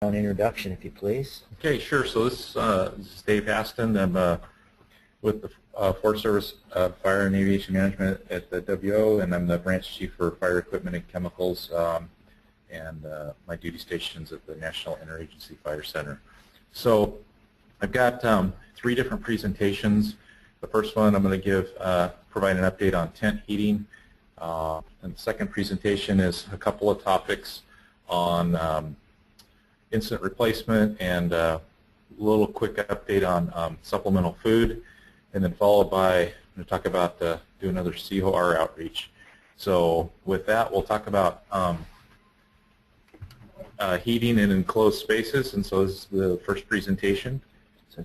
Introduction, if you please. Okay, sure. So this is Dave Haston. I'm with the Forest Service Fire and Aviation Management at the WO, and I'm the branch chief for fire equipment and chemicals, and my duty station's at the National Interagency Fire Center. So I've got 3 different presentations. The first one I'm going to provide an update on tent heating, and the second presentation is a couple of topics on incident replacement and a little quick update on supplemental food, and then followed by, I'm going to talk about do another COR outreach. So with that, we'll talk about heating in enclosed spaces, and so this is the first presentation. So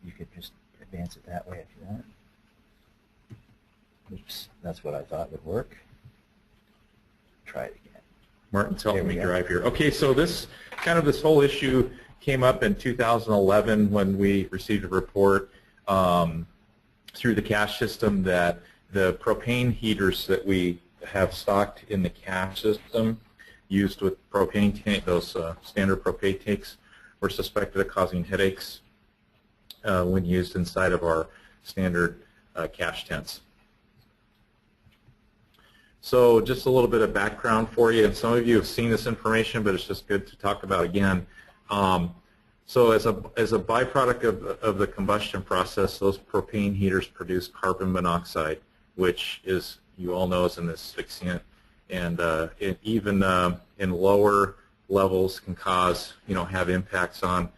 you could just advance it that way if you want. Oops, that's what I thought would work. Try it again. Martin's helping me drive here. Okay, so this whole issue came up in 2011 when we received a report through the cache system that the propane heaters that we have stocked in the cache system used with propane tank, those standard propane tanks, were suspected of causing headaches when used inside of our standard cache tents. So just a little bit of background for you, and some of you have seen this information, but it's just good to talk about again. So as a byproduct of the combustion process, those propane heaters produce carbon monoxide, which is, you all know, is an asphyxiant, and it even in lower levels can cause, have impacts on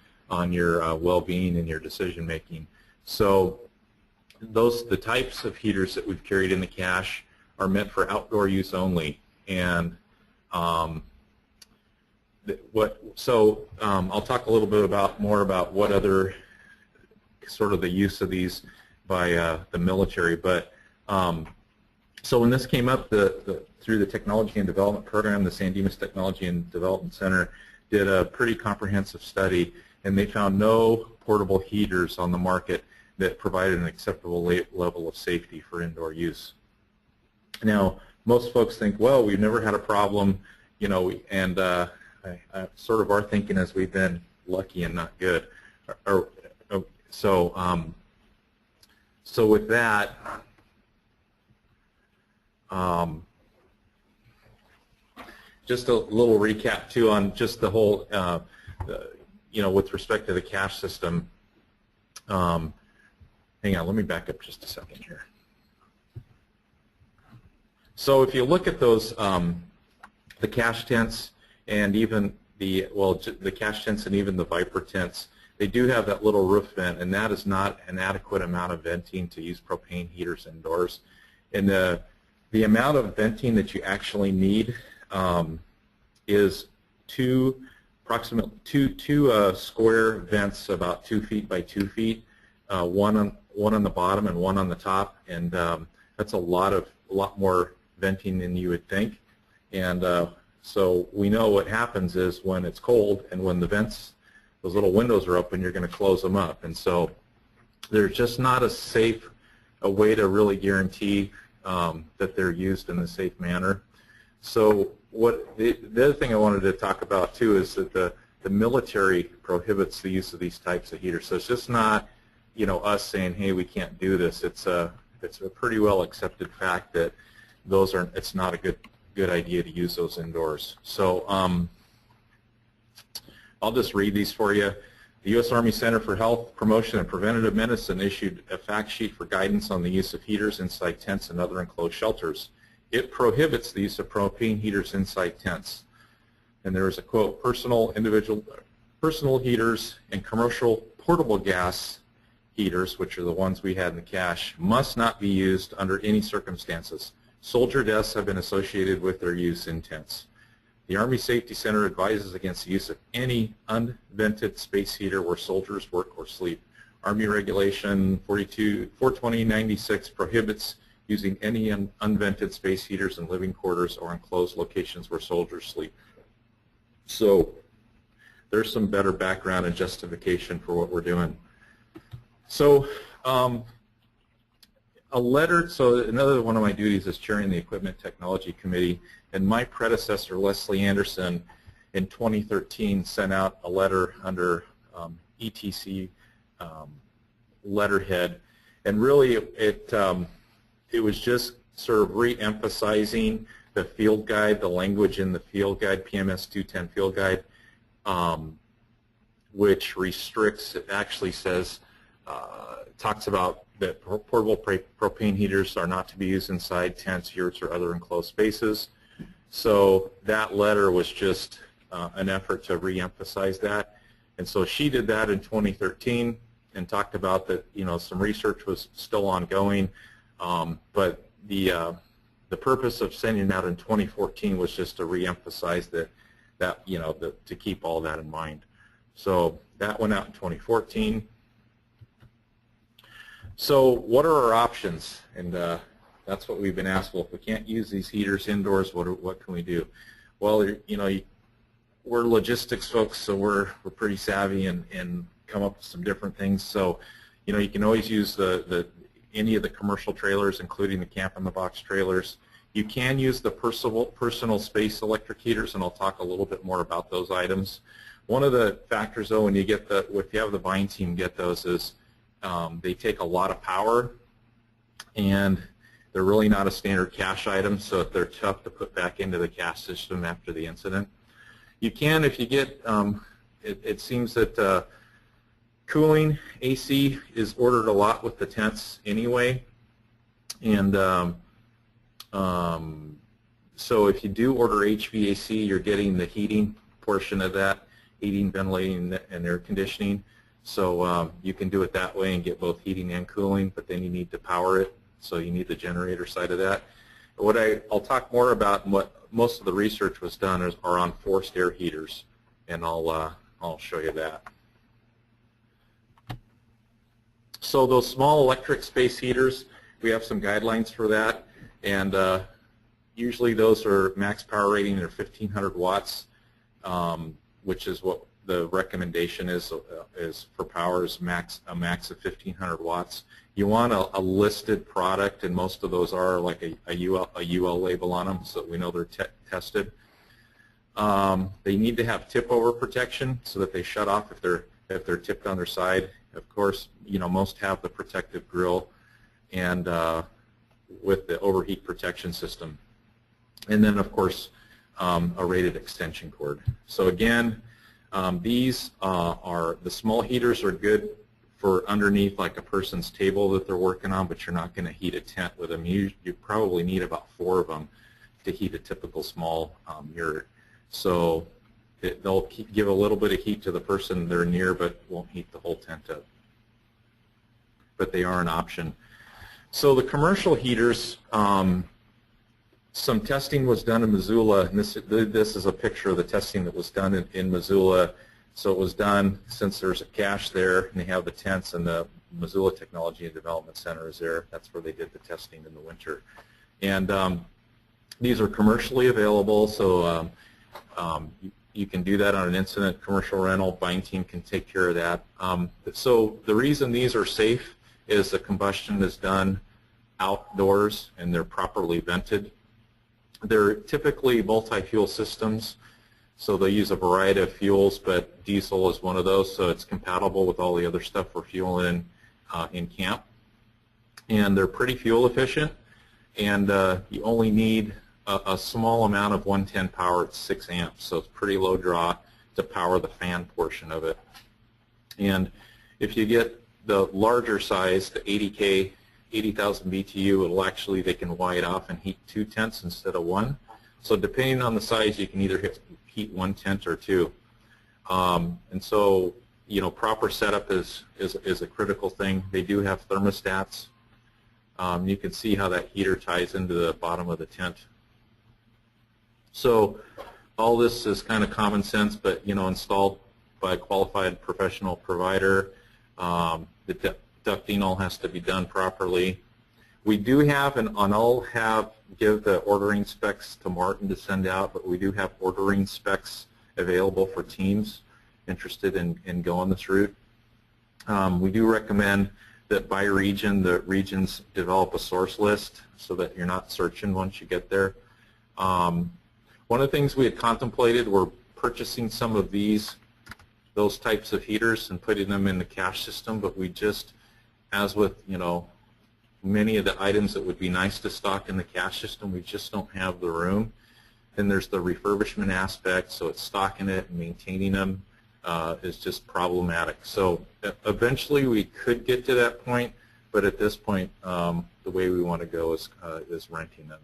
your well-being and your decision making. So the types of heaters that we've carried in the cache are meant for outdoor use only, and I'll talk a little bit more about what other sort of the use of these by the military. But so when this came up through the Technology and Development Program, the San Dimas Technology and Development Center did a pretty comprehensive study, and they found no portable heaters on the market that provided an acceptable level of safety for indoor use. Now, most folks think, well, we've never had a problem, and sort of our thinking is we've been lucky and not good. So with that, just a little recap too on just the whole, with respect to the cache system. Hang on, let me back up just a second here. So if you look at those, the cache tents and even the cache tents and even the Viper tents, they do have that little roof vent, and that is not an adequate amount of venting to use propane heaters indoors. And the amount of venting that you actually need is approximately two square vents about 2 feet by 2 feet, one on the bottom and one on the top, and that's a lot more venting than you would think. And so we know what happens is when it's cold and when the vents, those little windows are open, you're going to close them up. And so there's just not a way to really guarantee that they're used in a safe manner. So the other thing I wanted to talk about too is that the military prohibits the use of these types of heaters. So it's just not, us saying, hey, we can't do this. It's a pretty well accepted fact that it's not a good idea to use those indoors. So I'll just read these for you. The U.S. Army Center for Health Promotion and Preventative Medicine issued a fact sheet for guidance on the use of heaters inside tents and other enclosed shelters. It prohibits the use of propane heaters inside tents. And there is a quote, personal heaters and commercial portable gas heaters, which are the ones we had in the cache, must not be used under any circumstances. Soldier deaths have been associated with their use in tents. The Army Safety Center advises against the use of any unvented space heater where soldiers work or sleep. Army Regulation 42096 prohibits using any unvented space heaters in living quarters or enclosed locations where soldiers sleep. So there's some better background and justification for what we're doing. So another one of my duties is chairing the Equipment Technology Committee, and my predecessor, Leslie Anderson, in 2013 sent out a letter under ETC letterhead, and really it was just sort of re-emphasizing the field guide, the language in the field guide, PMS 210 field guide, which restricts, it actually says, talks about that portable propane heaters are not to be used inside tents, yurts, or other enclosed spaces. So that letter was just an effort to re-emphasize that. And so she did that in 2013 and talked about that, some research was still ongoing, but the purpose of sending it out in 2014 was just to re-emphasize that to keep all that in mind. So that went out in 2014. So what are our options? And that's what we've been asked. Well, if we can't use these heaters indoors, what can we do? Well, we're logistics folks, so we're pretty savvy and come up with some different things. So, you can always use any of the commercial trailers, including the camp-in-the-box trailers. You can use the personal space electric heaters, and I'll talk a little bit more about those items. One of the factors, though, when you get if you have the buying team get those, is they take a lot of power, and they're really not a standard cache item, so they're tough to put back into the cache system after the incident. You can, if you get, it seems that cooling, AC, is ordered a lot with the tents anyway, and so if you do order HVAC, you're getting the heating portion of that, heating, ventilating, and air conditioning. So you can do it that way and get both heating and cooling, but then you need to power it, so you need the generator side of that. What I'll talk more about, and what most of the research was done, are on forced air heaters, and I'll show you that. So those small electric space heaters, we have some guidelines for that, and usually those are max power rating, they're 1,500 watts, which is what the recommendation is for power, is a max of 1,500 watts. You want a listed product, and most of those are like a UL label on them, so that we know they're tested. They need to have tip-over protection so that they shut off if they're tipped on their side. Of course, most have the protective grill and with the overheat protection system. And then, of course, a rated extension cord. So again, these are the small heaters are good for underneath like a person's table that they're working on, but you're not going to heat a tent with them. You probably need about 4 of them to heat a typical small yurt. So they'll give a little bit of heat to the person they're near, but won't heat the whole tent up. But they are an option. So the commercial heaters, some testing was done in Missoula, and this is a picture of the testing that was done in Missoula. So it was done, since there's a cache there, and they have the tents, and the Missoula Technology and Development Center is there. That's where they did the testing in the winter. And these are commercially available, so you can do that on an incident commercial rental. Buying team can take care of that. So the reason these are safe is the combustion is done outdoors, and they're properly vented. They're typically multi-fuel systems, so they use a variety of fuels, but diesel is one of those, so it's compatible with all the other stuff we're fueling in camp. And they're pretty fuel efficient, and you only need a small amount of 110 power at 6 amps, so it's pretty low draw to power the fan portion of it. And if you get the larger size, the 80K, 80,000 BTU, it'll actually, they can wire it off and heat 2 tents instead of 1. So depending on the size, you can either heat 1 tent or 2. And so, proper setup is a critical thing. They do have thermostats. You can see how that heater ties into the bottom of the tent. So all this is kind of common sense, but installed by a qualified professional provider. The ducting all has to be done properly. We do have, and I'll give the ordering specs to Martin to send out, but we do have ordering specs available for teams interested in going this route. We do recommend that by region, the regions develop a source list so that you're not searching once you get there. One of the things we had contemplated were purchasing some of those types of heaters and putting them in the cash system, but we just, as with, you know, many of the items that would be nice to stock in the cash system, we just don't have the room. Then there's the refurbishment aspect, so it's stocking it and maintaining them is just problematic. So eventually we could get to that point, but at this point the way we want to go is renting them.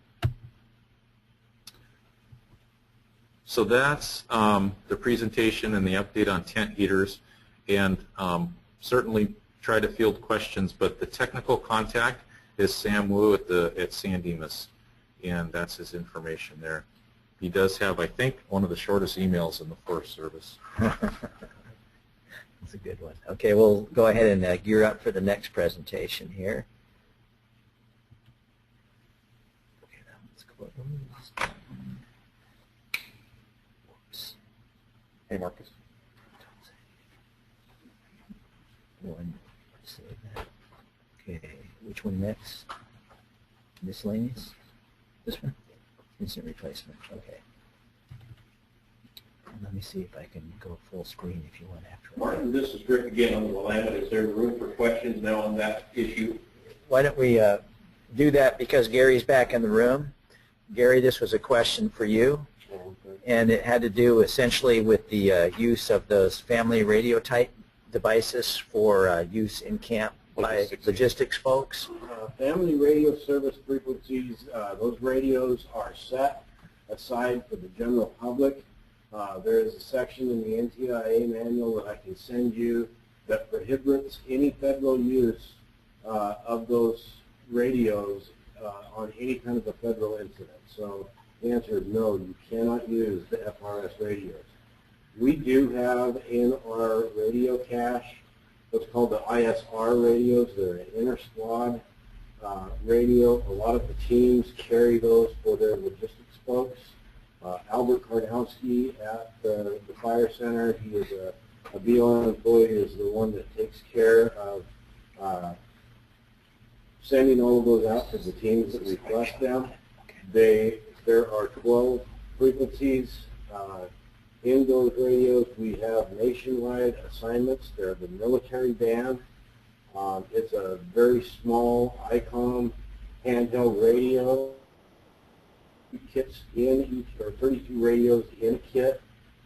So that's the presentation and the update on tent heaters, and certainly try to field questions, but the technical contact is Sam Wu at San Dimas, and that's his information there. He does have, I think, one of the shortest emails in the Forest Service. That's a good one. Okay, we'll go ahead and gear up for the next presentation here. Okay, that one's closed. Whoops. Hey, Marcus. One, save that. Okay, which one next? Miscellaneous? This one? Instant replacement. Okay. And let me see if I can go full screen if you want after. Martin, this is Rick again on the Willamette. Is there room for questions now on that issue? Why don't we do that because Gary's back in the room. Gary, this was a question for you, and it had to do essentially with the use of those family radio type devices for use in camp by logistics folks. Family radio service frequencies, those radios are set aside for the general public. There is a section in the NTIA manual that I can send you that prohibits any federal use of those radios on any kind of a federal incident. So the answer is no, you cannot use the FRS radios. We do have in our radio cache what's called the ISR radios. They're an inter-squad radio. A lot of the teams carry those for their logistics folks. Albert Karnowski at the Fire Center, he is a BLM employee, is the one that takes care of sending all of those out to the teams that request them. There are 12 frequencies in those radios. We have nationwide assignments. They're the military band. It's a very small ICOM handheld radio. Kits in each, or 32 radios in a kit,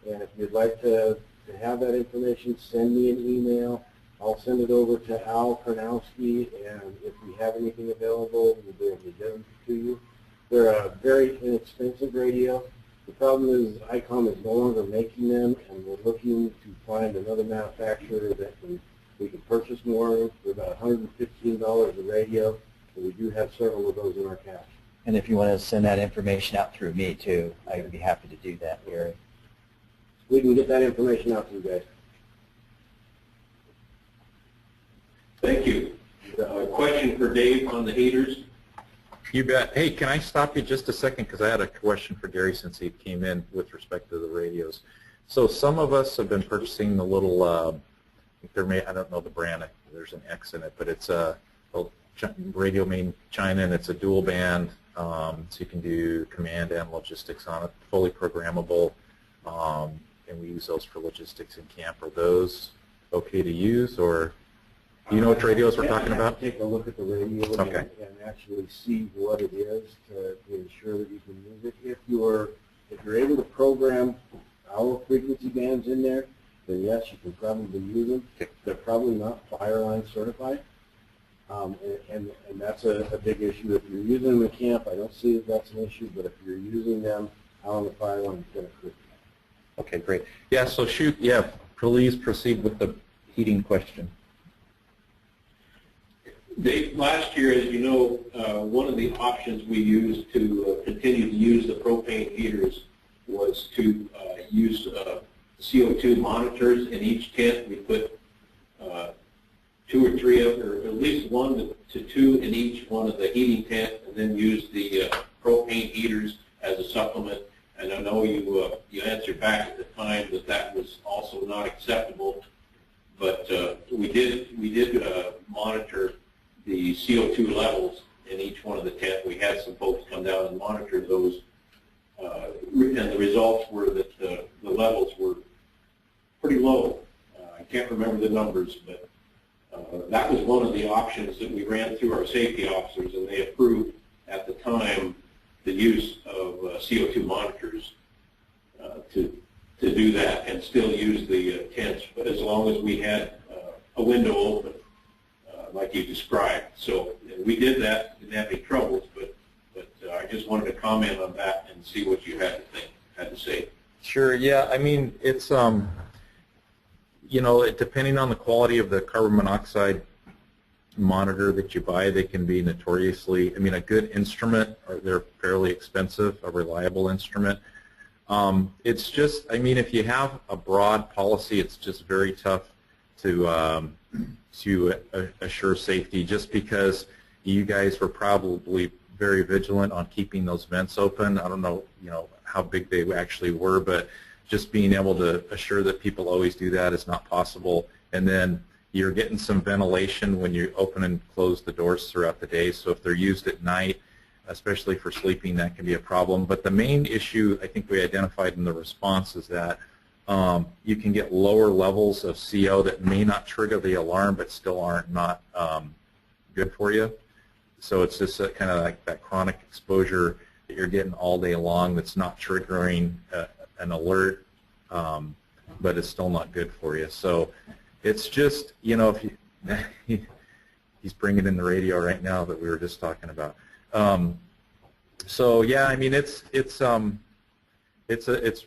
and if you'd like to have that information, send me an email. I'll send it over to Al Karnowski, and if we have anything available, we'll be able to get them to you. They're a very inexpensive radio. The problem is ICOM is no longer making them, and we're looking to find another manufacturer that we can purchase more. They're about $115 a radio, and we do have several of those in our cache. And if you want to send that information out through me too, I would be happy to do that, Gary. We can get that information out to you guys. Thank you. A question for Dave on the heaters. You bet. Hey, can I stop you just a second, because I had a question for Gary since he came in with respect to the radios. So some of us have been purchasing the little, I don't know the brand, there's an X in it, but it's a radio made in China, and it's a dual band, so you can do command and logistics on it, fully programmable, and we use those for logistics in camp. Are those okay to use, or do you know which radios we're talking about? Take a look at the radio okay. and actually see what it is to ensure that you can use it. If you're able to program our frequency bands in there, then yes, you can probably use them. They're probably not Fireline certified. And that's a big issue. If you're using them in camp, I don't see that that's an issue, but if you're using them out on the fire line, it's going to creep. Okay, great. Yeah, so shoot, yeah, please proceed with the heating question. Dave, last year, as you know, one of the options we used to continue to use the propane heaters was to use CO2 monitors in each tent. We put 2 or 3 of, or at least 1 to 2 in each one of the heating tent, and then use the propane heaters as a supplement. And I know you answered back at the time that that was also not acceptable, but we did monitor the CO2 levels in each one of the tents. We had some folks come down and monitor those and the results were that the levels were pretty low. I can't remember the numbers, but that was one of the options that we ran through our safety officers, and they approved at the time the use of CO2 monitors to do that and still use the tents, but as long as we had a window open, like you described. So we did that, didn't have any troubles, but I just wanted to comment on that and see what you had to say. Sure. Yeah. I mean, it's you know, depending on the quality of the carbon monoxide monitor that you buy, they can be notoriously, I mean, a good instrument, or they're fairly expensive, a reliable instrument. It's just, I mean, if you have a broad policy, it's just very tough to assure safety, just because you guys were probably very vigilant on keeping those vents open. I don't know, you know, how big they actually were, but just being able to assure that people always do that is not possible. And then you're getting some ventilation when you open and close the doors throughout the day. So if they're used at night, especially for sleeping, that can be a problem. But the main issue I think we identified in the response is that you can get lower levels of CO that may not trigger the alarm but still aren't not good for you. So it's just kind of like that chronic exposure that you're getting all day long that's not triggering an alert, but it's still not good for you. So it's just, you know, if you, he's bringing in the radio right now that we were just talking about. So yeah, I mean, it's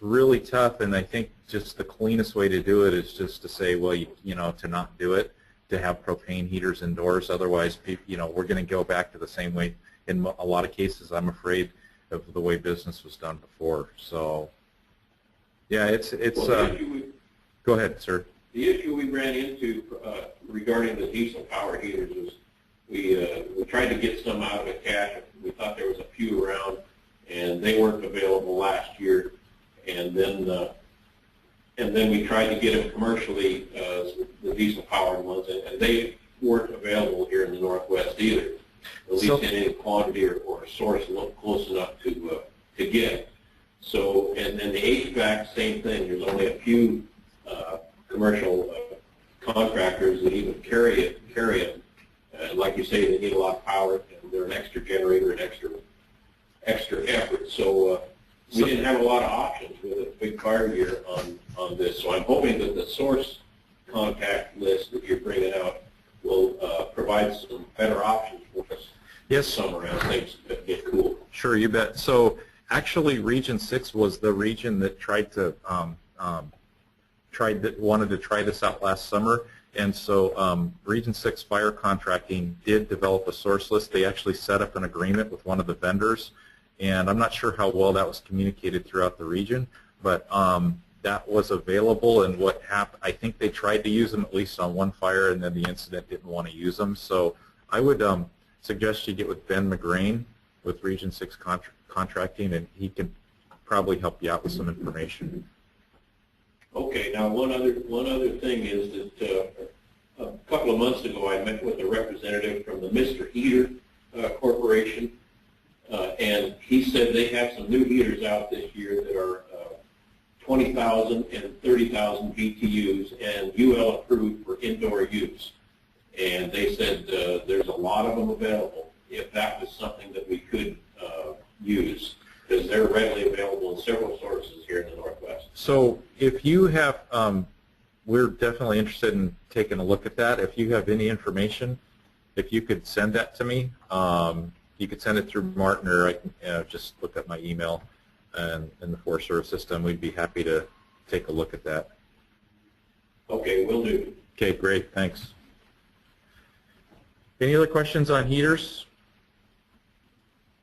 really tough, and I think just the cleanest way to do it is just to say, well, you know, to not do it, to have propane heaters indoors. Otherwise, you know, we're going to go back to the same way in a lot of cases, I'm afraid, of the way business was done before. So yeah, Well, go ahead, sir. The issue we ran into regarding the diesel power heaters was we tried to get some out of the cache. We thought there was a few around, and they weren't available last year. And then we tried to get them commercially, the diesel powered ones, and they weren't available here in the Northwest either, at least in any quantity or source close enough to get. So, and then the HVAC, same thing. There's only a few commercial contractors that even carry it. Like you say, they need a lot of power, and they're an extra generator and extra effort. So we didn't have a lot of options with a big fire gear on this. So I'm hoping that the source contact list that you're bringing out will provide some better options for us. Yes. Summer as things get cool. Sure, you bet. So actually, Region 6 was the region that wanted to try this out last summer. And so Region 6 Fire Contracting did develop a source list. They actually set up an agreement with one of the vendors, and I'm not sure how well that was communicated throughout the region, but that was available. And what happened, I think they tried to use them at least on one fire, and then the incident didn't want to use them. So I would suggest you get with Ben McGrain with Region 6 Contracting, and he can probably help you out with some information. Okay. Now, one other thing is that a couple of months ago, I met with a representative from the Mr. Heater Corporation, and he said they have some new heaters out this year that are 20,000 and 30,000 BTUs and UL approved for indoor use. And they said there's a lot of them available if that was something that we could use, because they're readily available in several sources here in the Northwest. So if you have, we're definitely interested in taking a look at that. If you have any information, if you could send that to me, you could send it through Martin, or I can just look at my email and in the Forest Service system. We'd be happy to take a look at that. Okay, will do. Okay, great, thanks. Any other questions on heaters?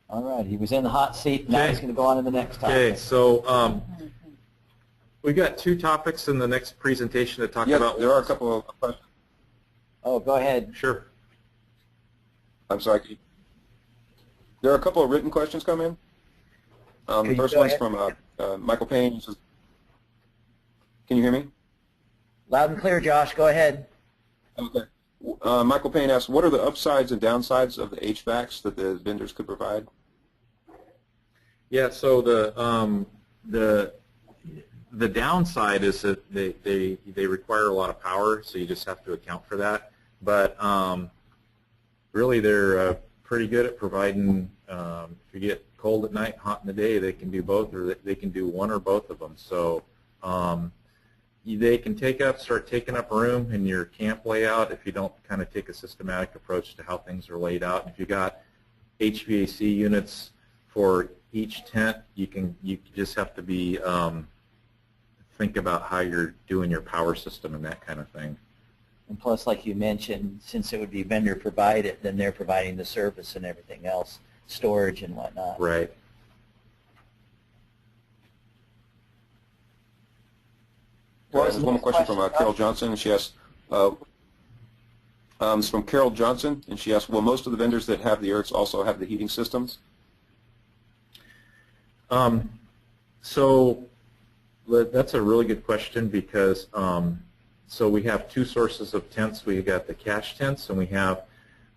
All right, he was in the hot seat. Now he's going to go on to the next topic. Okay, so we've got two topics in the next presentation to talk about. There are a couple of questions. Oh, go ahead. Sure. I'm sorry. There are a couple of written questions come in. The first one's from Michael Payne. He says, can you hear me? Loud and clear, Josh. Go ahead. Okay. Michael Payne asks, what are the upsides and downsides of the HVACs that the vendors could provide? Yeah, so the downside is that they require a lot of power, so you just have to account for that. But really, they're pretty good at providing. If you get cold at night, hot in the day, they can do both, or they can do one or both of them. So they can start taking up room in your camp layout if you don't kind of take a systematic approach to how things are laid out. And if you got HVAC units for each tent, you just have to be think about how you're doing your power system and that kind of thing. And plus, like you mentioned, since it would be vendor provided, then they're providing the service and everything else, storage and whatnot. Right. Well, there's one more question from Carol Johnson. She asks, it's from Carol Johnson, and she asks, will most of the vendors that have the ERTs also have the heating systems? So that's a really good question because so we have two sources of tents. We got the cache tents, and we have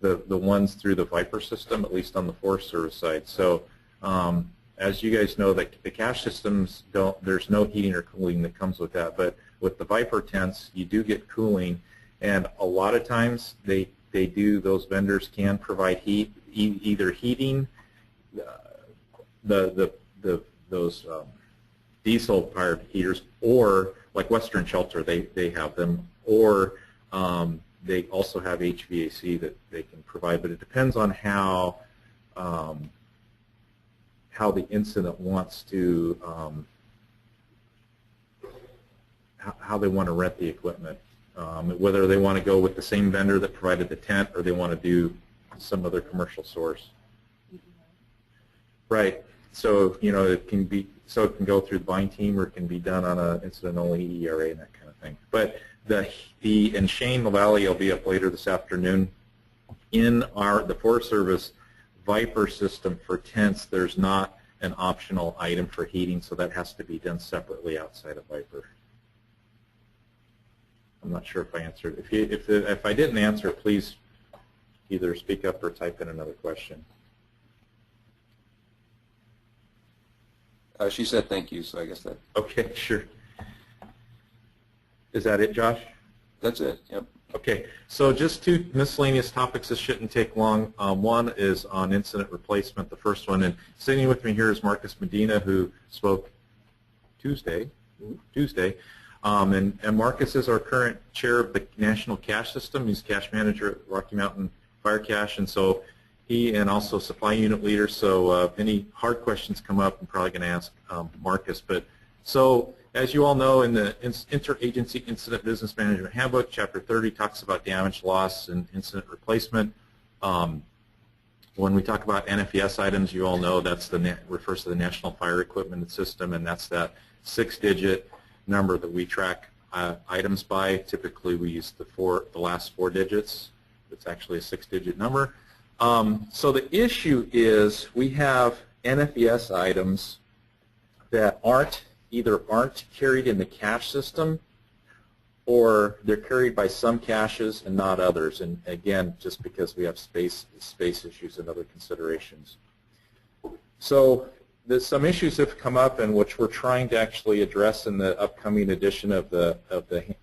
the ones through the Viper system, at least on the Forest Service side. So as you guys know, the cache systems there's no heating or cooling that comes with that. But with the Viper tents, you do get cooling, and a lot of times those vendors can provide heat, either heating those diesel-powered heaters, or like Western Shelter, they have them, or they also have HVAC that they can provide. But it depends on how the incident wants to, how they want to rent the equipment, whether they want to go with the same vendor that provided the tent, or they want to do some other commercial source. Right. So it can go through the buying team, or it can be done on an incident-only ERA and that kind of thing. But and Shane Valley will be up later this afternoon. In the Forest Service Viper system for tents, there's not an optional item for heating, so that has to be done separately outside of Viper. I'm not sure if I answered. If I didn't answer, please either speak up or type in another question. She said thank you, so I guess that. Okay, sure. Is that it, Josh? That's it, yep. Okay, so just two miscellaneous topics that shouldn't take long. One is on incident replacement, the first one. And sitting with me here is Marcus Medina, who spoke Tuesday. And Marcus is our current chair of the National Cache System. He's cache manager at Rocky Mountain Fire Cache. And so he and also supply unit leader. So if any hard questions come up, I'm probably going to ask Marcus. But so as you all know, in the Interagency Incident Business Management Handbook, Chapter 30 talks about damage, loss, and incident replacement. When we talk about NFES items, you all know that's refers to the National Fire Equipment System, and that's that 6-digit number that we track items by. Typically, we use the last 4 digits. It's actually a 6-digit number. So the issue is we have NFES items that either aren't carried in the cache system, or they're carried by some caches and not others. And again, just because we have space issues and other considerations. So some issues have come up, and which we're trying to actually address in the upcoming edition of the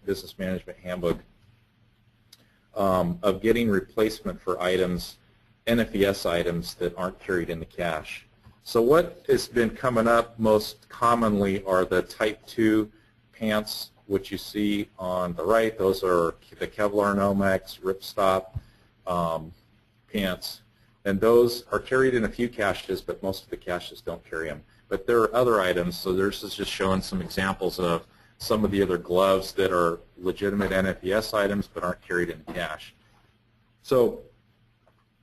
Business Management Handbook, of getting replacement for items, NFES items that aren't carried in the cache. So what has been coming up most commonly are the Type 2 pants, which you see on the right. Those are the Kevlar Nomex ripstop pants. And those are carried in a few caches, but most of the caches don't carry them. But there are other items, so this is just showing some examples of some of the other gloves that are legitimate NFES items but aren't carried in the cache. So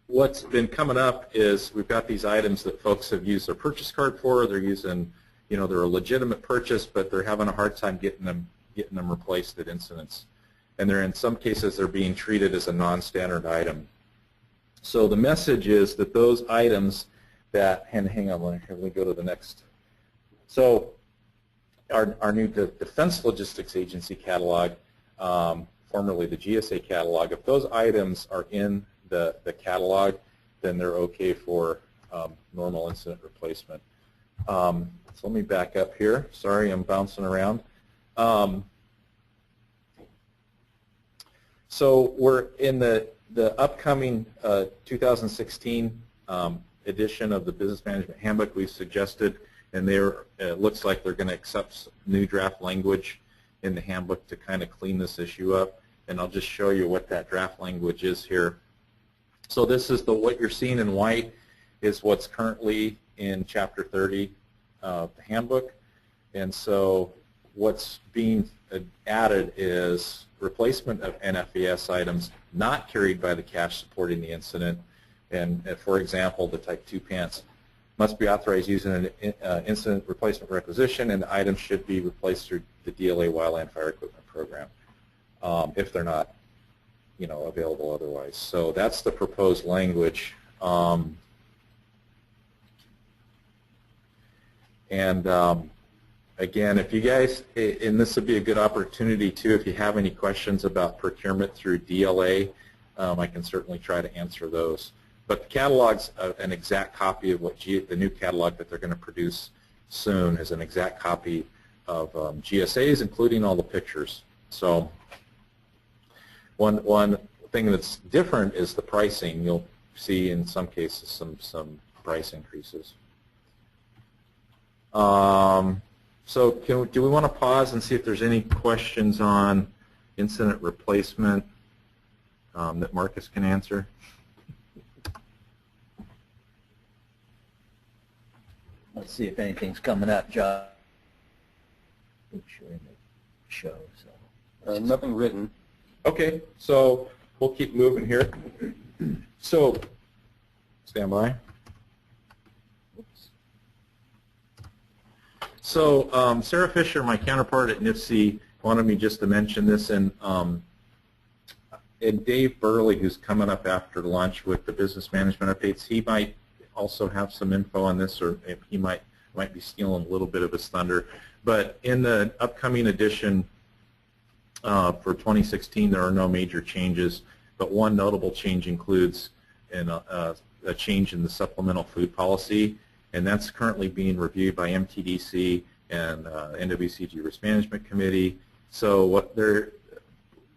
what's been coming up is we've got these items that folks have used their purchase card for. They're using, they're a legitimate purchase, but they're having a hard time getting them replaced at incidents. And in some cases, they're being treated as a non-standard item. So the message is that those items that, and hang on, let me go to the next. So our new Defense Logistics Agency catalog, formerly the GSA catalog, if those items are in the catalog, then they're okay for normal incident replacement. So let me back up here. Sorry, I'm bouncing around. So we're in the upcoming 2016 edition of the Business Management Handbook. We've suggested, and it looks like they're going to accept new draft language in the handbook to kind of clean this issue up. And I'll just show you what that draft language is here. So this is what you're seeing in white is what's currently in Chapter 30 of the handbook. And so what's being added is replacement of NFES items not carried by the cache supporting the incident. And for example, the Type 2 pants must be authorized using an incident replacement requisition, and the items should be replaced through the DLA Wildland Fire Equipment Program if they're not, available otherwise. So that's the proposed language. Again, if you guys, and this would be a good opportunity too, if you have any questions about procurement through DLA, I can certainly try to answer those. But the catalog's an exact copy of what the new catalog that they're going to produce soon is an exact copy of GSAs, including all the pictures. So one thing that's different is the pricing. You'll see in some cases some price increases. So do we want to pause and see if there's any questions on incident replacement that Marcus can answer? Let's see if anything's coming up, John. Make sure in the show. So Nothing written. Okay, so we'll keep moving here. So stand by. So Sarah Fisher, my counterpart at NIFC, wanted me just to mention this, and Dave Burley, who's coming up after lunch with the business management updates, he might also have some info on this, or if he might be stealing a little bit of his thunder. But in the upcoming edition for 2016, there are no major changes, but one notable change includes a change in the supplemental food policy, and that's currently being reviewed by MTDC and NWCG Risk Management Committee. So what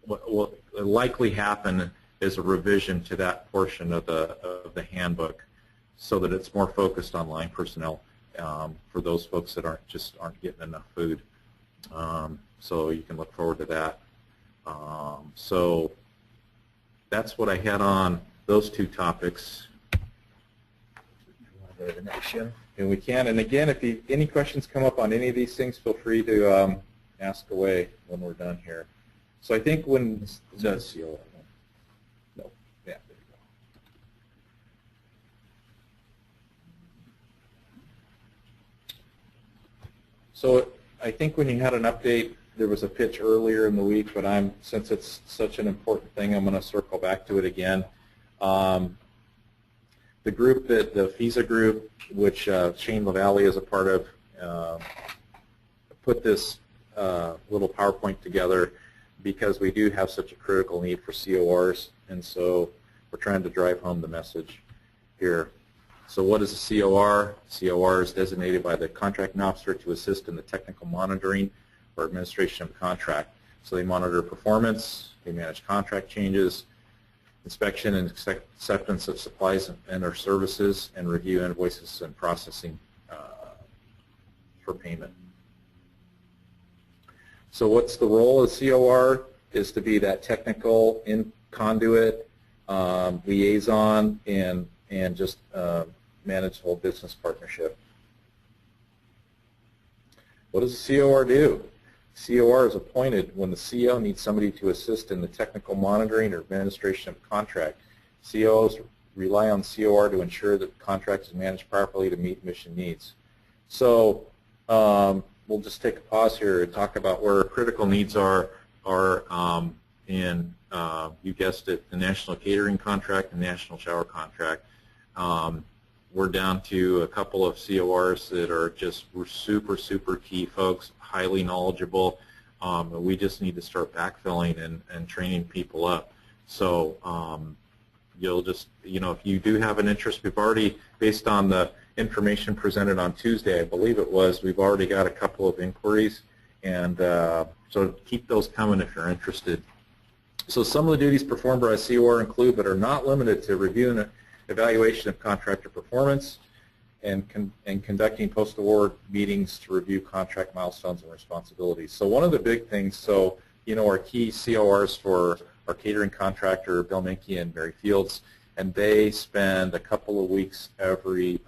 will likely happen is a revision to that portion of the handbook, so that it's more focused on line personnel for those folks that aren't getting enough food. So you can look forward to that. So that's what I had on those two topics. go to the next show. And we can. And again, if any questions come up on any of these things, feel free to ask away when we're done here. So I think when the seal. No. Yeah. There you go. So I think when you had an update, there was a pitch earlier in the week, but since it's such an important thing, I'm going to circle back to it again. The group, the FISA group, which Shane LaValle is a part of, put this little PowerPoint together because we do have such a critical need for CORs, and so we're trying to drive home the message here. So what is a COR? COR is designated by the contracting officer to assist in the technical monitoring or administration of a contract. So they monitor performance, they manage contract changes, inspection and acceptance of supplies and or services, and review invoices and processing for payment. So what's the role of COR? Is to be that technical conduit, liaison, and just manage the whole business partnership. What does a COR do? COR is appointed when the CO needs somebody to assist in the technical monitoring or administration of a contract. COs rely on COR to ensure that the contract is managed properly to meet mission needs. So we'll just take a pause here and talk about where our critical needs are in, you guessed it, the national catering contract and national shower contract. We're down to a couple of CORs that are just super, super key folks, highly knowledgeable. We just need to start backfilling and training people up. So you'll just, if you do have an interest, we've already, based on the information presented on Tuesday, I believe it was, we've already got a couple of inquiries, and so keep those coming if you're interested. So some of the duties performed by a COR include, but are not limited to, review and evaluation of contractor performance and conducting post-award meetings to review contract milestones and responsibilities. So one of the big things, our key CORs for our catering contractor, Bill Minke and Mary Fields, and they spend a couple of weeks every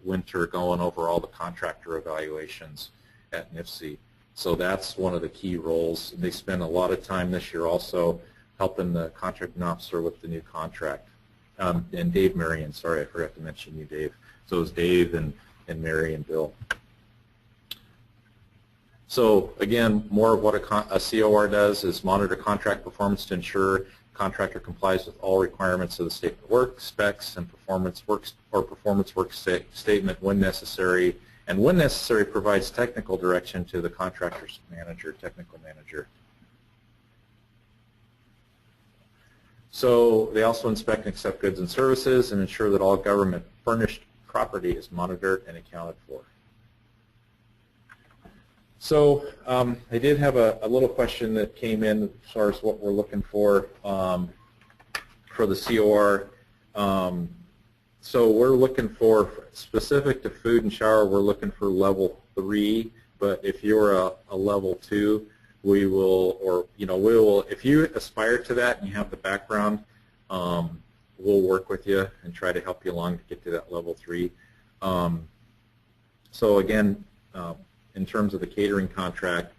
winter going over all the contractor evaluations at NIFC. So that's one of the key roles. They spend a lot of time this year also helping the contracting officer with the new contract. And Dave Marion, sorry, I forgot to mention you, Dave. So it was Dave and Mary and Bill. So again, more of what a COR does is monitor contract performance to ensure contractor complies with all requirements of the statement of work, specs, and performance work statement when necessary, and when necessary provides technical direction to the contractor's manager, technical manager. So they also inspect and accept goods and services and ensure that all government furnished property is monitored and accounted for. So I did have a little question that came in as far as what we're looking for the COR. So we're looking for, specific to food and shower, we're looking for level 3, but if you're a level 2, we will, if you aspire to that and you have the background, we'll work with you and try to help you along to get to that level 3. So again, in terms of the catering contract,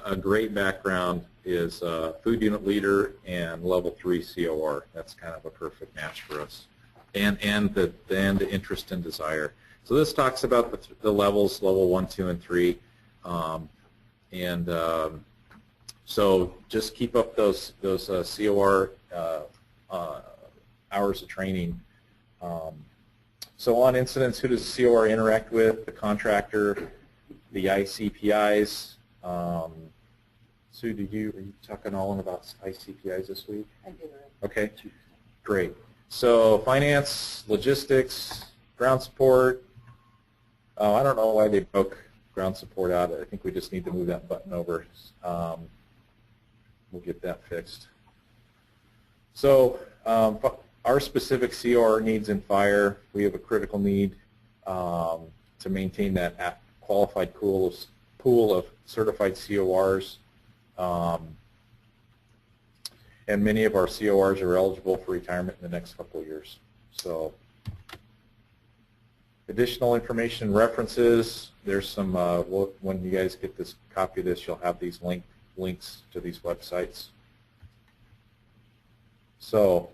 a great background is food unit leader and level 3 COR. That's kind of a perfect match for us, and the interest and desire. So this talks about the levels, level 1, 2, and 3, so just keep up those COR hours of training. So on incidents, who does the COR interact with? The contractor, the ICPIs. Sue, are you talking all about ICPIs this week? I did. Okay, great. So finance, logistics, ground support. I don't know why they broke ground support out. I think we just need to move that button over. We'll get that fixed. So our specific COR needs in fire, we have a critical need to maintain that qualified pool of certified CORs. And many of our CORs are eligible for retirement in the next couple of years. So additional information, references, there's some, when you guys get this copy of this, you'll have these links to these websites. So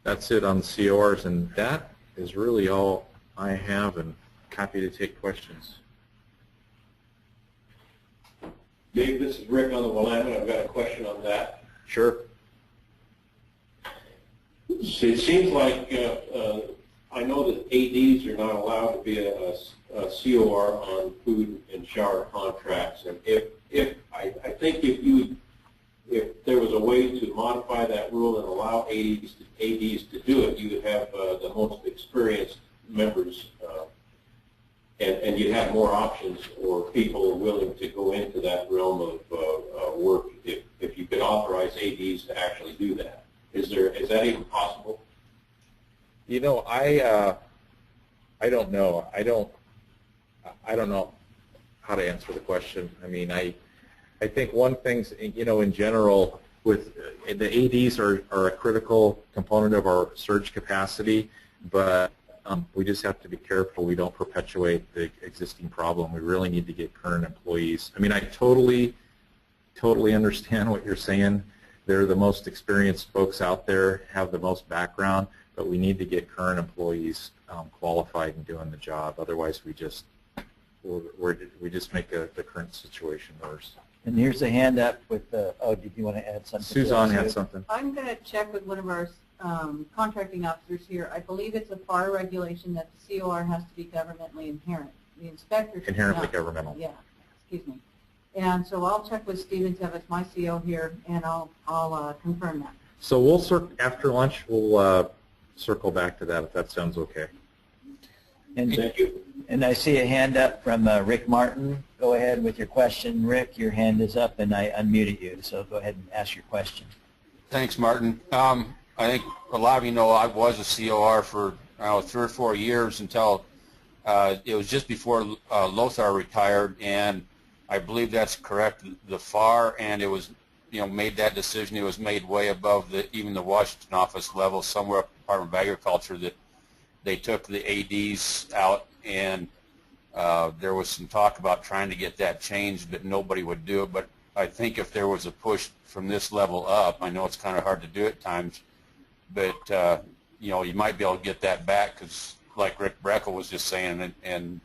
that's it on the CORs, and that is really all I have, and happy to take questions. Dave, this is Rick on the Willamette. I've got a question on that. Sure. So it seems like I know that ADs are not allowed to be a COR on food and shower contracts, and I think if there was a way to modify that rule and allow ADs to do it, you would have the most experienced members, and you'd have more options for people willing to go into that realm of work if you could authorize ADs to actually do that. Is that even possible? I don't know. I don't know how to answer the question. I mean, I think one thing, in general, with the ADs are a critical component of our surge capacity, but we just have to be careful we don't perpetuate the existing problem. We really need to get current employees. I mean, I totally understand what you're saying. They're the most experienced folks out there, have the most background, but we need to get current employees qualified and doing the job. Otherwise, we just make the current situation worse. And here's a hand up with the, did you want to add something? Suzanne had something. I'm going to check with one of our contracting officers here. I believe it's a FAR regulation that the COR has to be governmentally inherent. The inspector should Inherently not. governmental. Yeah, excuse me. And so I'll check with Stephen Tevis, my CO here, and I'll confirm that. So we'll after lunch. We'll circle back to that if that sounds okay. And, Thank you. and I see a hand up from Rick Martin. Go ahead with your question, Rick. Your hand is up, and I unmuted you, so go ahead and ask your question. Thanks, Martin. I think a lot of you know I was a COR for 3 or 4 years until it was just before Lothar retired, and I believe that's correct. The FAR, and it was, made that decision. It was made way above even the Washington office level, somewhere up at the Department of Agriculture, that they took the ADs out, and there was some talk about trying to get that changed, but nobody would do it. But I think if there was a push from this level up, I know it's kind of hard to do at times, but you might be able to get that back, because like Rick Breckel was just saying, and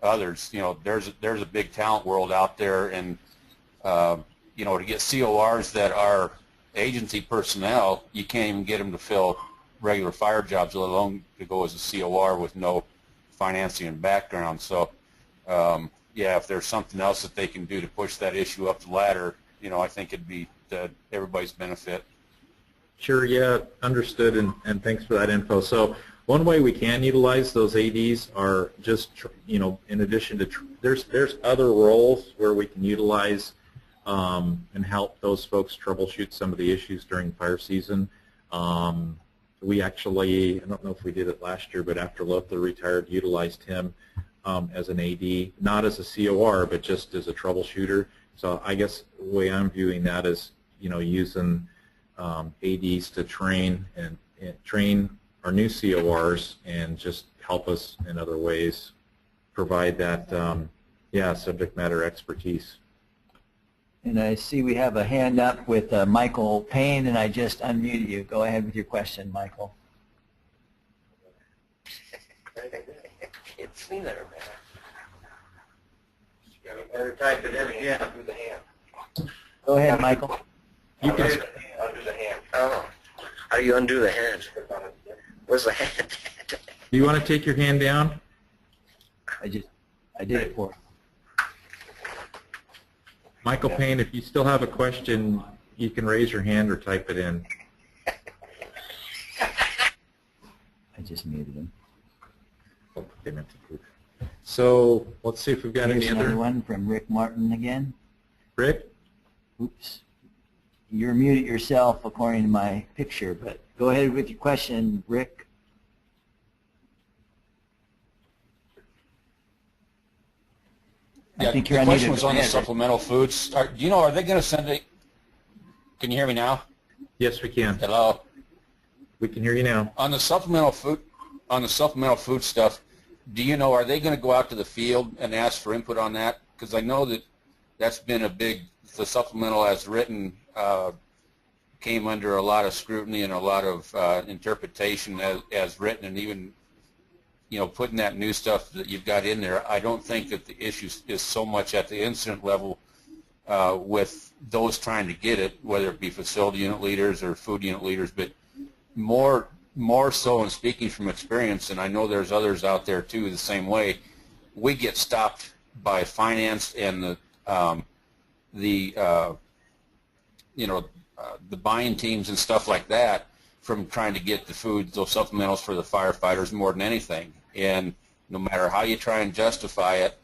others, there's a big talent world out there, and to get CORs that are agency personnel, you can't even get them to fill regular fire jobs, let alone to go as a COR with no financing and background. So yeah, if there's something else that they can do to push that issue up the ladder, I think it'd be to everybody's benefit. Sure, yeah, understood, and thanks for that info. So one way we can utilize those ADs are just, in addition to, there's other roles where we can utilize and help those folks troubleshoot some of the issues during fire season. We actually, I don't know if we did it last year, but after Lothar retired, utilized him as an AD, not as a COR, but just as a troubleshooter. So I guess the way I'm viewing that is, using ADs to train and train our new CORs and just help us in other ways, provide that, subject matter expertise. And I see we have a hand up with Michael Payne, and I just unmuted you. Go ahead with your question, Michael. It's me there, man. You better type it in again. Undo the hand. Go ahead, Michael. You can Undo the hand. Oh. How do you undo the hand? Where's the hand? Do you want to take your hand down? I did it for him. Michael Payne, if you still have a question, you can raise your hand or type it in. I just muted him. Oh, they meant to prove. So let's see if we've got Here's any another other. one from Rick Martin again. Rick? Oops. You're muted yourself according to my picture, but go ahead with your question, Rick. I think you're the on question either. was on the supplemental foods. Are they going to send it? Can you hear me now? Yes, we can. Hello. We can hear you now. On the supplemental food stuff, are they going to go out to the field and ask for input on that? Because I know that's been the supplemental as written came under a lot of scrutiny and a lot of interpretation as written, and even putting that new stuff that you've got in there. I don't think that the issue is so much at the incident level with those trying to get it, whether it be facility unit leaders or food unit leaders, but more so, and speaking from experience, and I know there's others out there too the same way, we get stopped by finance and the buying teams and stuff like that from trying to get the food, those supplementals for the firefighters more than anything. And no matter how you try and justify it,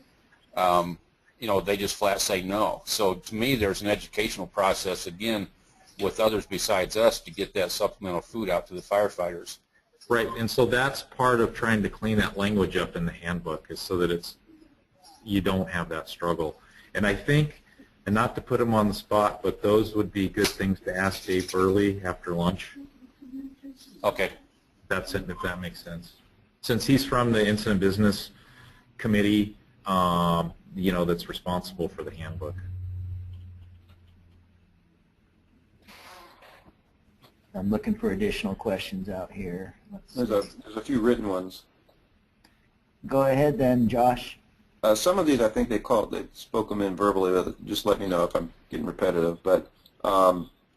they just flat say no. So to me, there's an educational process, again, with others besides us to get that supplemental food out to the firefighters. Right, and so that's part of trying to clean that language up in the handbook, is so that you don't have that struggle. And I think, and not to put him on the spot, but those would be good things to ask Dave early after lunch. Okay. That's it, if that makes sense. Since he's from the Incident Business Committee, that's responsible for the handbook. I'm looking for additional questions out here. There's a few written ones. Go ahead then, Josh. Some of these I think they spoke them in verbally. But just let me know if I'm getting repetitive. But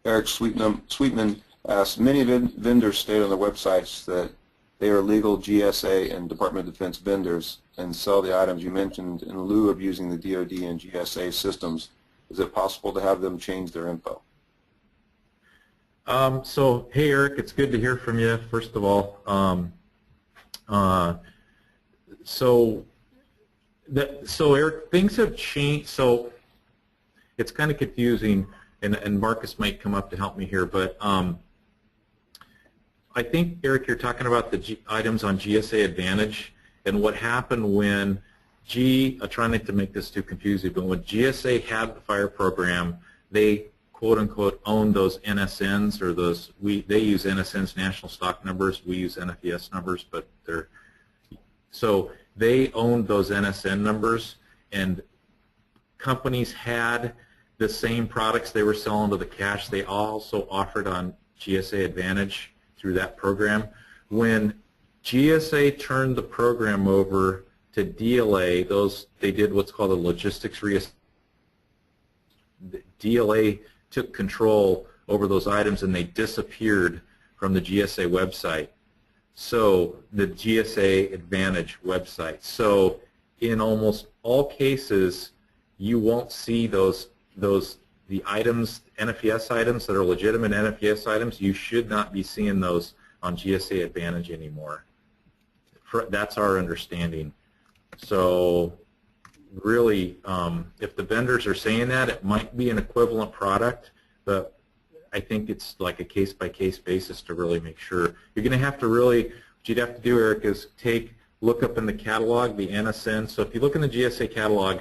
Eric Sweetman asked, many vendors state on their websites that they are legal GSA and Department of Defense vendors and sell the items you mentioned in lieu of using the DoD and GSA systems. Is it possible to have them change their info? So, hey Eric, it's good to hear from you, first of all. So Eric, things have changed, so it's kind of confusing, and Marcus might come up to help me here, but I think, Eric, you're talking about the items on GSA Advantage, and what happened when I'm trying not to make this too confusing, but when GSA had the fire program, they quote-unquote owned those NSNs, or they use NSNs, national stock numbers, we use NFES numbers, but so they owned those NSN numbers, and companies had the same products they were selling to the cache, they also offered on GSA Advantage through that program. When GSA turned the program over to DLA, they did what's called a logistics DLA took control over those items, and they disappeared from the GSA website. So the GSA Advantage website. So in almost all cases, you won't see the items, NFES items that are legitimate NFES items. You should not be seeing those on GSA Advantage anymore. That's our understanding. So really, if the vendors are saying that, it might be an equivalent product, but I think it's like a case-by-case basis to really make sure. You're going to have to what you'd have to do, Eric, is look up in the catalog the NSN. So if you look in the GSA catalog,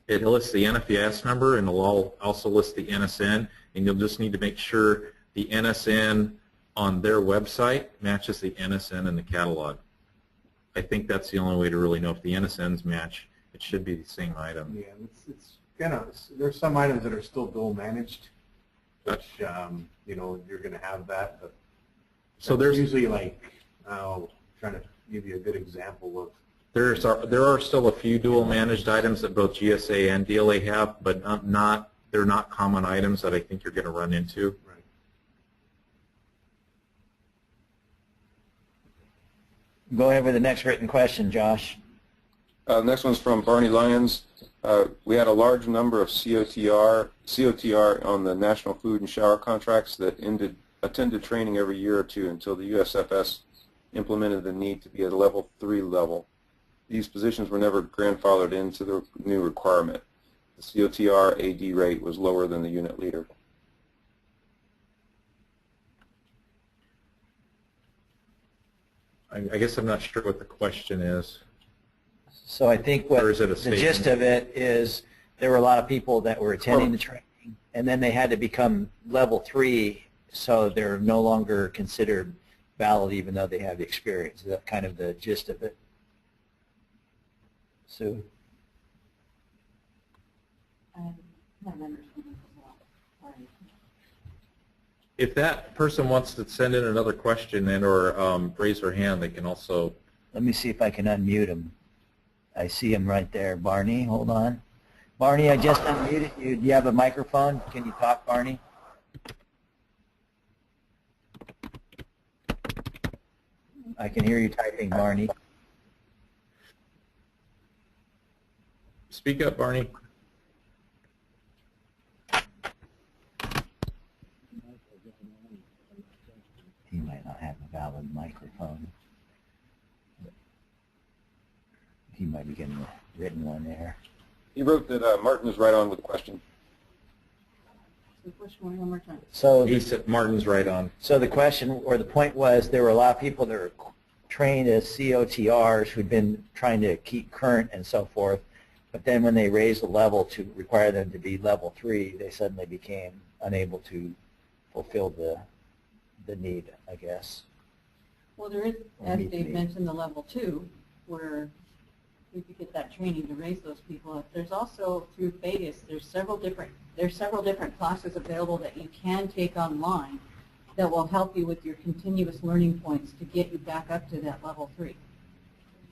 it lists the NFES number, and it'll also list the NSN, and you'll just need to make sure the NSN on their website matches the NSN in the catalog. I think that's the only way to really know if the NSNs match. It should be the same item. Yeah, it's kind of, there's some items that are still dual managed, which you know, you're going to have that. But so there's usually like, trying to give you a good example of. There are still a few dual managed items that both GSA and DLA have, but they're not common items that I think you're going to run into. Right. Go ahead with the next written question, Josh. Next one's from Barney Lyons. We had a large number of COTR on the National Food and Shower contracts that attended training every year or two until the USFS implemented the need to be at a level 3 level. These positions were never grandfathered into the new requirement. The COTR AD rate was lower than the unit leader. I guess I'm not sure what the question is. So I think the gist of it is there were a lot of people that were attending the training, and then they had to become level 3, so they're no longer considered valid even though they have the experience. Is that kind of the gist of it? Sue? If that person wants to send in another question and or raise their hand, they can also. Let me see if I can unmute him. I see him right there. Barney, hold on. Barney, I just unmuted you. Do you have a microphone? Can you talk, Barney? I can hear you typing, Barney. Speak up, Barney. He might not have a valid microphone. He might be getting a written one there. He wrote that Martin is right on with the question. The question one more time. So he said Martin's right on. So the question or the point was there were a lot of people that were trained as COTRs who'd been trying to keep current and so forth, but then when they raised the level to require them to be level 3, they suddenly became unable to fulfill the need, I guess. Well, there is, as Dave mentioned, the level 2, where we could get that training to raise those people up. There's also through FADIS, there's several different classes available that you can take online that will help you with your continuous learning points to get you back up to that level 3.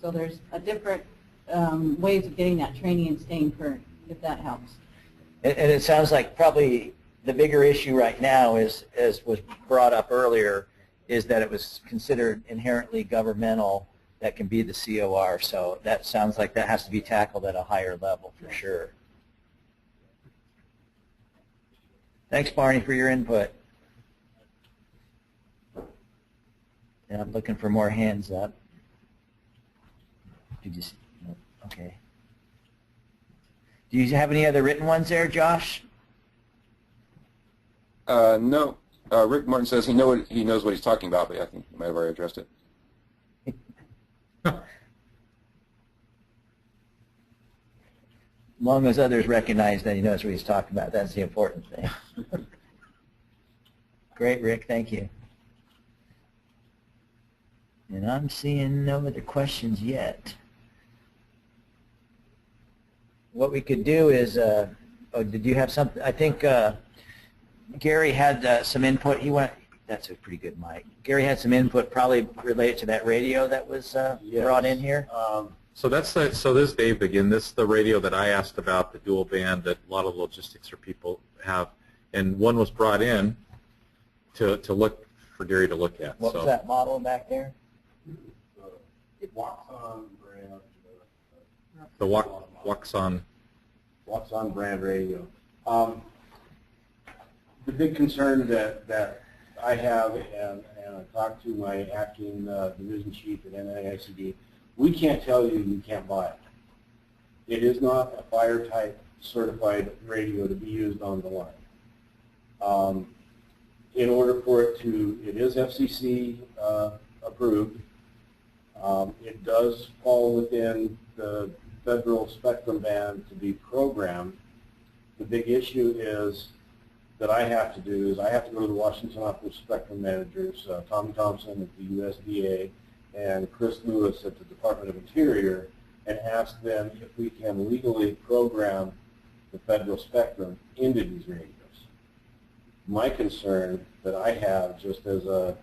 So there's a different ways of getting that training and staying current, if that helps. And it sounds like probably the bigger issue right now is, as was brought up earlier, is that it was considered inherently governmental that can be the COR. So that sounds like that has to be tackled at a higher level for sure. Thanks, Barney, for your input. And I'm looking for more hands up. Okay. Do you have any other written ones there, Josh? No. Rick Martin says he knows what he's talking about, but I think he might have already addressed it. As long as others recognize that he knows what he's talking about, that's the important thing. Great, Rick. Thank you. And I'm seeing no other questions yet. What we could do is, oh, did you have something? I think Gary had some input. That's a pretty good mic. Gary had some input probably related to that radio that was brought in here. So this is Dave again. This is the radio that I asked about, the dual band that a lot of logistics or people have, and one was brought in to look for Gary to look at. What was that model back there? Waxon brand. The Waxon. Waxon brand radio. The big concern that I have, and I talked to my acting division chief at NICD, we can't tell you you can't buy it. It is not a fire type certified radio to be used on the line. In order for it is FCC approved. It does fall within the federal spectrum band to be programmed. The big issue is that I have to do is I have to go to the Washington Office of Spectrum Managers, Tommy Thompson at the USDA and Chris Lewis at the Department of Interior, and ask them if we can legally program the federal spectrum into these radios. My concern that I have just as a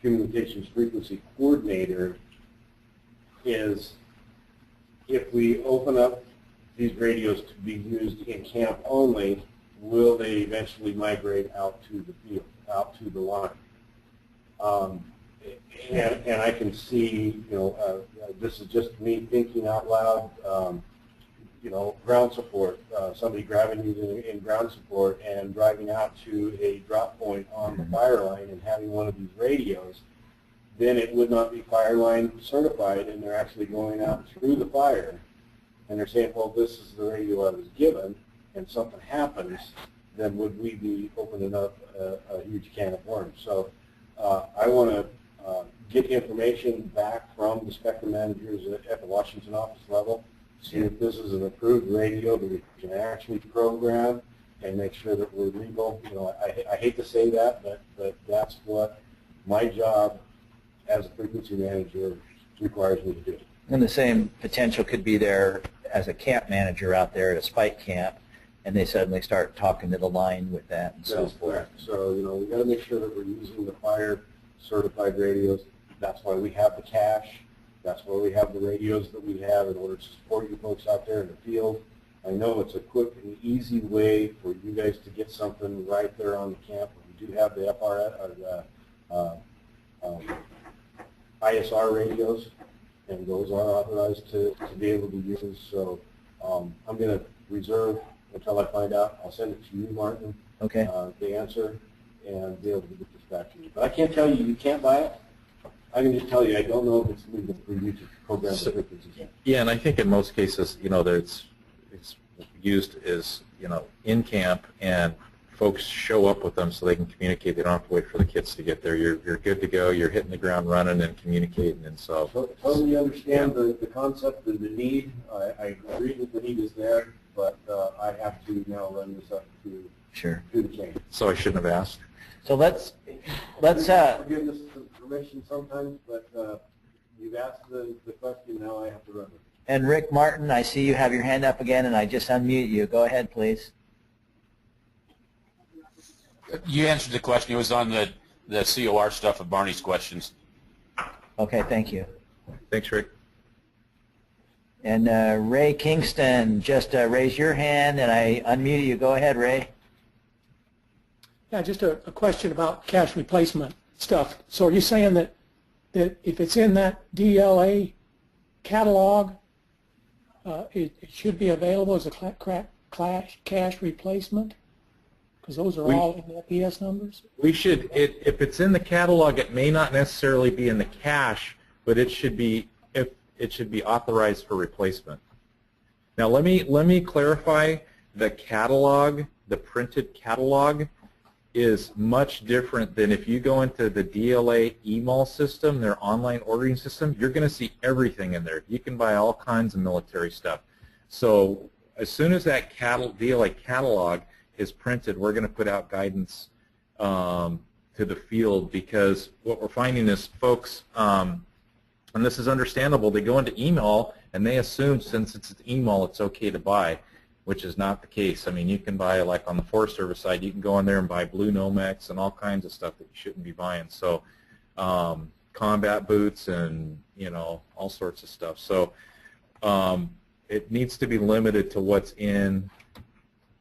communications frequency coordinator is if we open up these radios to be used in camp only, will they eventually migrate out to the field, out to the line? And I can see, this is just me thinking out loud, ground support, somebody grabbing you in ground support and driving out to a drop point on the fire line and having one of these radios, then it would not be fire line certified, and they're actually going out through the fire, and they're saying, well, this is the radio I was given, and something happens, then would we be opening up a huge can of worms? So I want to get information back from the spectrum managers at the Washington office level, see if this is an approved radio that we can actually program and make sure that we're legal. I hate to say that, but that's what my job as a frequency manager requires me to do. And the same potential could be there as a camp manager out there at a spike camp, and they suddenly start talking to the line with that and so forth. So, we got to make sure that we're using the fire certified radios. That's why we have the cache. That's why we have the radios that we have in order to support you folks out there in the field. I know it's a quick and easy way for you guys to get something right there on the camp. We do have the FRS or the ISR radios, and those are authorized to be able to be used. So I'm going to reserve until I find out. I'll send it to you, Martin, okay. The answer, and be able to get this back to you. But I can't tell you you can't buy it. I can just tell you I don't know if it's legal for you to program the frequencies. Yeah, and I think in most cases, it's used as, in camp, and folks show up with them so they can communicate. They don't have to wait for the kids to get there. You're good to go. You're hitting the ground running and communicating, and so. Totally understand the concept and the need. I agree that the need is there, but I have to now run this up to the chain. So I shouldn't have asked. So let's forgiveness of permission sometimes, but you've asked the question. Now I have to run it. And Rick Martin, I see you have your hand up again, and I just unmute you. Go ahead, please. You answered the question. It was on the COR stuff of Barney's questions. Okay, thank you. Thanks, Rick. And Ray Kingston, just raise your hand, and I unmute you. Go ahead, Ray. Yeah, just a question about cache replacement stuff. So are you saying that if it's in that DLA catalog, it should be available as a cache replacement? Because those are all in the FPS numbers? We should, if it's in the catalog, it may not necessarily be in the cache, but it should be, if it should be authorized for replacement. Now let me clarify, the catalog, the printed catalog, is much different than if you go into the DLA email system, their online ordering system, you're going to see everything in there. You can buy all kinds of military stuff. So as soon as that DLA catalog is printed, we're going to put out guidance to the field, because what we're finding is folks, and this is understandable, they go into email and they assume since it's an email it's okay to buy, which is not the case. I mean, you can buy, like on the Forest Service side, you can go in there and buy blue Nomex and all kinds of stuff that you shouldn't be buying. So combat boots and, you know, all sorts of stuff. So it needs to be limited to what's in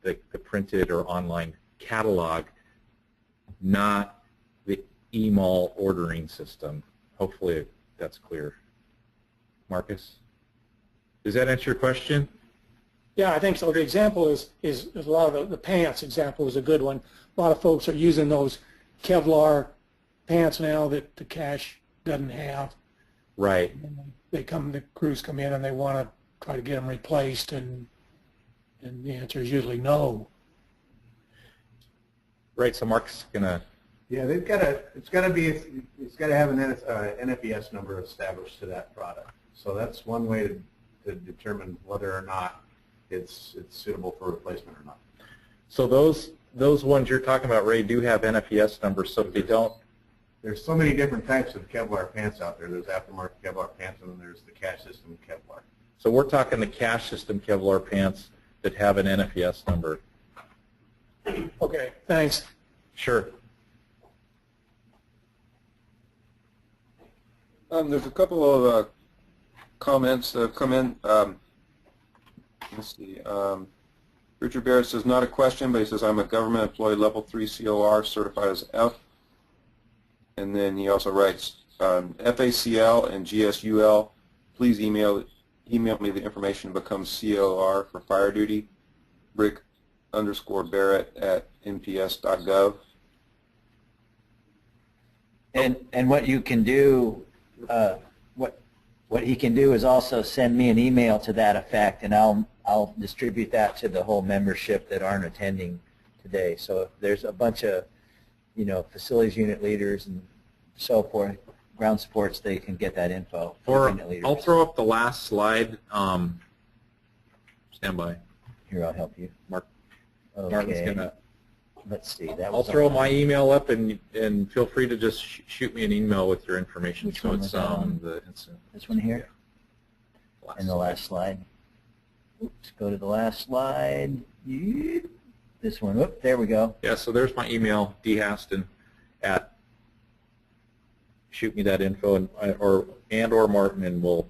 the printed or online catalog, not the email ordering system. Hopefully that's clear. Marcus, does that answer your question? Yeah, I think so. The example is a lot of the pants example is a good one. A lot of folks are using those Kevlar pants now that the cache doesn't have. Right. And the crews come in and they want to try to get them replaced, and the answer is usually no. Right. So Mark's gonna. Yeah, they've got to. It's got to have an NFES number established to that product. So that's one way to determine whether or not it's suitable for replacement or not. So those ones you're talking about, Ray, do have NFES numbers. So if they don't, there's so many different types of Kevlar pants out there. There's aftermarket Kevlar pants, and then there's the cache system Kevlar. so we're talking the cache system Kevlar pants that have an NFES number. Okay, thanks. Sure. There's a couple of comments that have come in. Let's see. Richard Barrett says, not a question, but he says, I'm a government employee, level 3 COR, certified as F. And then he also writes, FACL and GSUL, please email me the information to become COR for fire duty. Rick_Barrett at nps.gov. And what you can do, what he can do is also send me an email to that effect, and I'll distribute that to the whole membership that aren't attending today. So if there's a bunch of, you know, facilities unit leaders and so forth, ground supports, they can get that info. Or I'll throw up the last slide. Stand by. Here, I'll help you. Mark. Okay. Martin's gonna. Let's see. I'll throw my email up, and feel free to just shoot me an email with your information. Which so one it's was that one? This one here? Yeah. And the last slide. Oops, go to the last slide. This one. Oop, there we go. Yeah, so there's my email, dhaston at. Shoot me that info, and or Martin, and we'll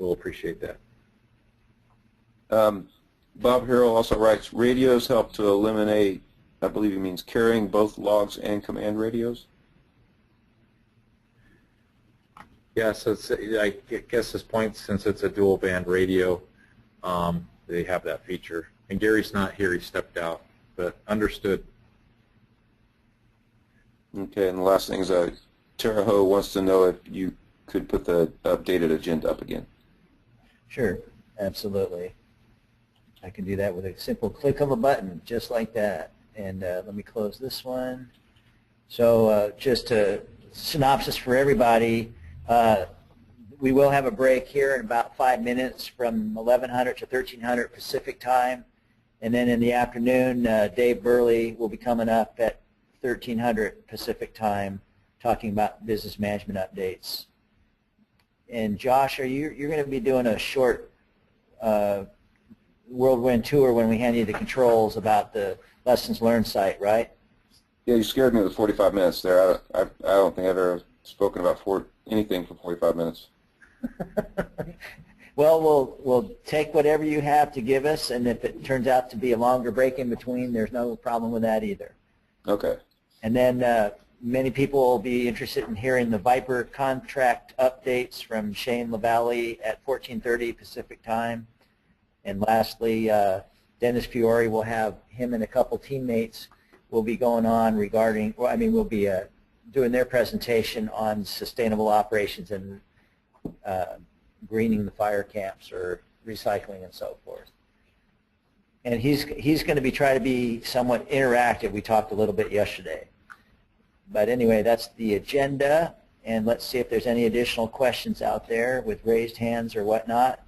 appreciate that. Bob Harrell also writes, radios help to eliminate, I believe he means carrying both logs and command radios. Yeah, so I guess his point, since it's a dual band radio, they have that feature. And Gary's not here, he stepped out, but understood. Okay, and the last thing is Tara Ho wants to know if you could put the updated agenda up again. Sure, absolutely. I can do that with a simple click of a button, just like that. And let me close this one. So just a synopsis for everybody. We will have a break here in about 5 minutes from 1100 to 1300 Pacific time. And then in the afternoon, Dave Burley will be coming up at 1300 Pacific time talking about business management updates. And Josh, you're going to be doing a short whirlwind tour when we hand you the controls about the lessons learned site, right? Yeah, you scared me with 45 minutes there. I don't think I've ever spoken about anything for 45 minutes. Well, we'll take whatever you have to give us, and if it turns out to be a longer break in between, there's no problem with that either. Okay. And then many people will be interested in hearing the Viper contract updates from Shane LaValle at 14:30 Pacific time. And lastly, Dennis Fiore will have him and a couple teammates will be going on regarding, well, I mean, we'll be doing their presentation on sustainable operations and greening the fire camps or recycling and so forth. And he's going to be trying to be somewhat interactive. We talked a little bit yesterday. But anyway, that's the agenda. And let's see if there's any additional questions out there with raised hands or whatnot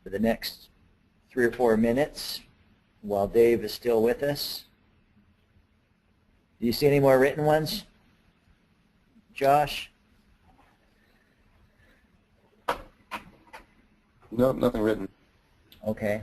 for the next 3 or 4 minutes while Dave is still with us. Do you see any more written ones, Josh? No, nothing written. Okay.